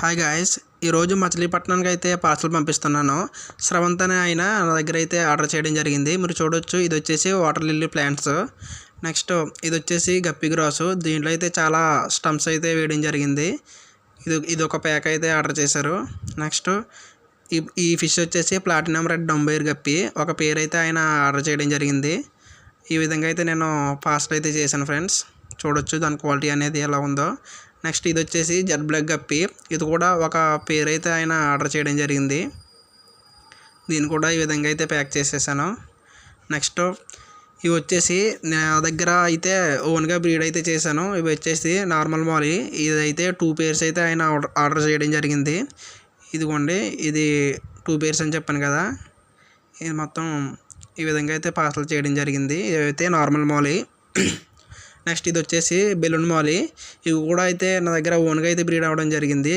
Hi guys, ఈరోజు మచిలీపట్నానికి అయితే parcel పంపిస్తున్నాను. శ్రవంత్ అనే ఆయన నా దగ్గర అయితే ఆర్డర్ చేయడం జరిగింది. మీరు చూడొచ్చు, ఇది వచ్చేసి వాటర్ లిల్లీ ప్లాంట్స్. నెక్స్ట్ ఇది వచ్చేసి గప్పి గ్రాసు. దీంట్లో అయితే చాలా స్టమ్స్ అయితే వేయడం జరిగింది. ఇది ఒక ప్యాక్ అయితే ఆర్డర్ చేశారు. నెక్స్ట్ ఈ ఫిష్ వచ్చేసి ప్లాటినం రెడ్ డంబైర్ గప్పి. ఒక పేరు అయితే ఆయన ఆర్డర్ చేయడం జరిగింది. ఈ విధంగా అయితే నేను పార్సల్ అయితే చేశాను ఫ్రెండ్స్. చూడొచ్చు దాని క్వాలిటీ అనేది ఎలా ఉందో. నెక్స్ట్ ఇది వచ్చేసి జెడ్ బ్లాక్ గప్పి. ఇది కూడా ఒక పేరు అయితే ఆయన ఆర్డర్ చేయడం జరిగింది. దీన్ని కూడా ఈ విధంగా అయితే ప్యాక్ చేసేసాను. నెక్స్ట్ ఇవి వచ్చేసి నా దగ్గర అయితే ఓన్గా బ్రీడ్ అయితే చేశాను. ఇవి వచ్చేసి నార్మల్ మాలి. ఇదైతే 2 పేర్స్ అయితే ఆయన ఆర్డర్ చేయడం జరిగింది. ఇదిగోండి, ఇది 2 పేర్స్ అని చెప్పాను కదా. ఇది మొత్తం ఈ విధంగా అయితే పార్సల్ చేయడం జరిగింది. ఇవైతే నార్మల్ మాలి. నెక్స్ట్ ఇది వచ్చేసి బెలూన్ మాలి. ఇవి కూడా అయితే నా దగ్గర ఓన్గా అయితే బ్రీడ్ అవ్వడం జరిగింది.